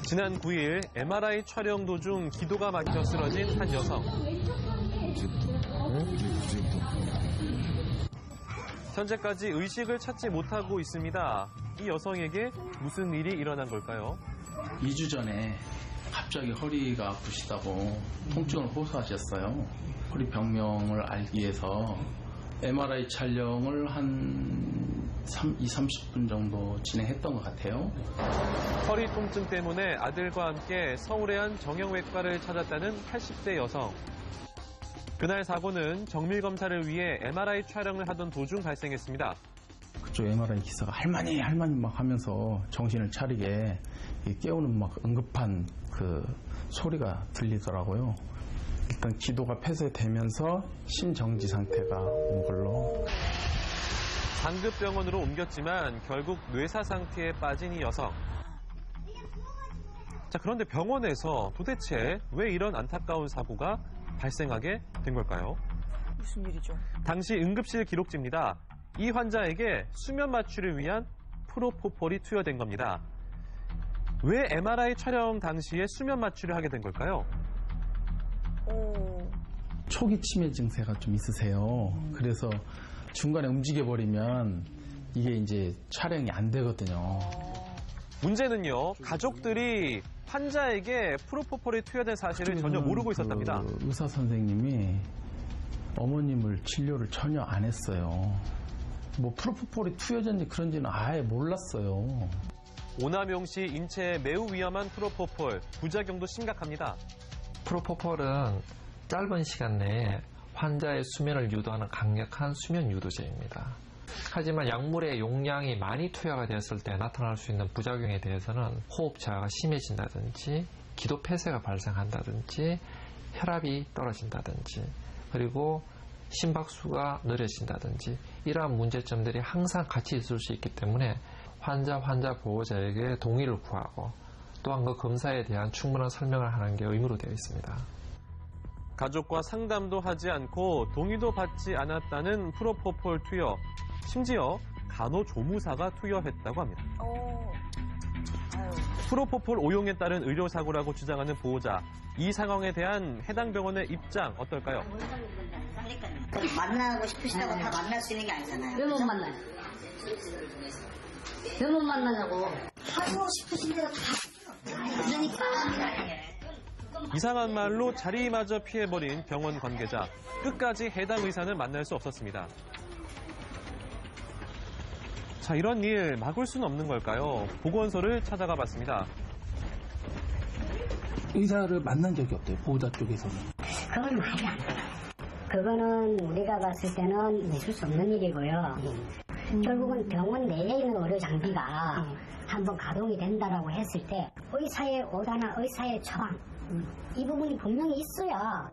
지난 9일 MRI 촬영 도중 기도가 막혀 쓰러진 한 여성. 현재까지 의식을 찾지 못하고 있습니다. 이 여성에게 무슨 일이 일어난 걸까요? 2주 전에 갑자기 허리가 아프시다고 통증을 호소하셨어요. 허리 병명을 알기 위해서 MRI 촬영을 한 30분 정도 진행했던 것 같아요. 허리 통증 때문에 아들과 함께 서울의 한 정형외과를 찾았다는 80대 여성. 그날 사고는 정밀 검사를 위해 MRI 촬영을 하던 도중 발생했습니다. 그쪽 MRI 기사가 할머니 막 하면서 정신을 차리게 깨우는 막 응급한 그 소리가 들리더라고요. 일단 기도가 폐쇄되면서 심정지 상태가 온 걸로. 상급병원으로 옮겼지만 결국 뇌사 상태에 빠진 이 여성. 자, 그런데 병원에서 도대체 왜 이런 안타까운 사고가 발생하게 된 걸까요? 무슨 일이죠? 당시 응급실 기록지입니다. 이 환자에게 수면 마취를 위한 프로포폴이 투여된 겁니다. 왜 MRI 촬영 당시에 수면 마취를 하게 된 걸까요? 초기 치매 증세가 좀 있으세요. 그래서 중간에 움직여버리면 이게 이제 촬영이 안 되거든요. 문제는요, 가족들이 환자에게 프로포폴이 투여된 사실을 전혀 모르고 있었답니다. 의사 선생님이 어머님을 진료를 전혀 안 했어요. 뭐 프로포폴이 투여졌는지 그런지는 아예 몰랐어요. 오남용 씨 인체에 매우 위험한 프로포폴, 부작용도 심각합니다. 프로포폴은 짧은 시간 내에 환자의 수면을 유도하는 강력한 수면 유도제입니다. 하지만 약물의 용량이 많이 투여가 되었을 때 나타날 수 있는 부작용에 대해서는 호흡 저하가 심해진다든지 기도 폐쇄가 발생한다든지 혈압이 떨어진다든지 그리고 심박수가 느려진다든지 이러한 문제점들이 항상 같이 있을 수 있기 때문에 환자 보호자에게 동의를 구하고 또한 그 검사에 대한 충분한 설명을 하는 게 의무로 되어 있습니다. 가족과 상담도 하지 않고 동의도 받지 않았다는 프로포폴 투여. 심지어 간호조무사가 투여했다고 합니다. 프로포폴 오용에 따른 의료사고라고 주장하는 보호자. 이 상황에 대한 해당 병원의 입장 어떨까요? 만나고 싶으시다고 다 만날 수 있는 게 아니잖아요. 왜 못 만나요? 왜 못 만나냐고. 하고 싶으신 대로 다. 그러니까. 이상한 말로 자리마저 피해버린 병원 관계자. 끝까지 해당 의사는 만날 수 없었습니다. 자, 이런 일 막을 수는 없는 걸까요? 보건소를 찾아가 봤습니다. 의사를 만난 적이 없대요, 보호자 쪽에서는. 그건 말이 안 돼. 그거는 우리가 봤을 때는 있을 수 없는 일이고요. 결국은 병원 내에 있는 의료 장비가 한번 가동이 된다라고 했을 때 의사의 오다나 의사의 처방 이 부분이 분명히 있어야.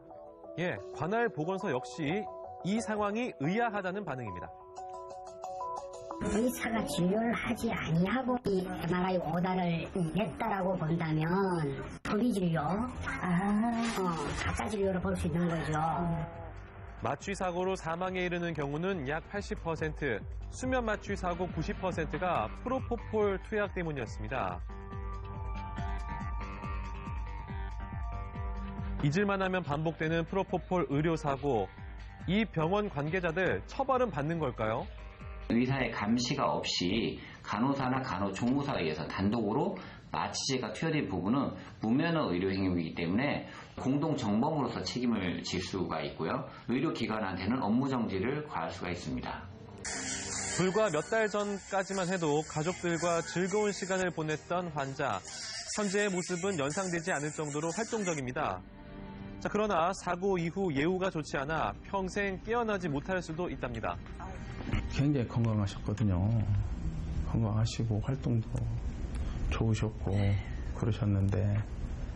예, 관할 보건소 역시 이 상황이 의아하다는 반응입니다. 의사가 진료를 하지 아니하고 이 MRI 오다를 냈다라고 본다면 불이진료, 가짜 진료로 볼 수 있는 거죠. 마취 사고로 사망에 이르는 경우는 약 80%, 수면 마취 사고 90%가 프로포폴 투약 때문이었습니다. 잊을만 하면 반복되는 프로포폴 의료 사고. 이 병원 관계자들 처벌은 받는 걸까요? 의사의 감시가 없이 간호사나 간호조무사에 의해서 단독으로 마취제가 투여된 부분은 무면허 의료 행위이기 때문에 공동정범으로서 책임을 질 수가 있고요. 의료기관한테는 업무정지를 가할 수가 있습니다. 불과 몇 달 전까지만 해도 가족들과 즐거운 시간을 보냈던 환자. 현재의 모습은 연상되지 않을 정도로 활동적입니다. 자, 그러나 사고 이후 예후가 좋지 않아 평생 깨어나지 못할 수도 있답니다. 굉장히 건강하셨거든요. 건강하시고 활동도 좋으셨고 그러셨는데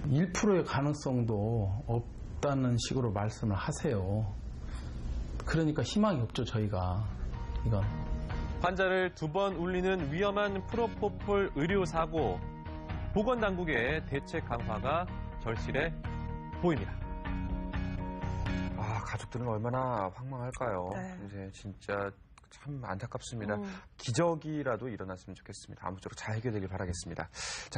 1%의 가능성도 없다는 식으로 말씀을 하세요. 그러니까 희망이 없죠, 저희가. 이건. 환자를 2번 울리는 위험한 프로포폴 의료사고. 보건당국의 대책 강화가 절실해 보입니다. 가족들은 얼마나 황망할까요? 네. 이제 진짜 참 안타깝습니다. 기적이라도 일어났으면 좋겠습니다. 아무쪼록 잘 해결되길 바라겠습니다. 자,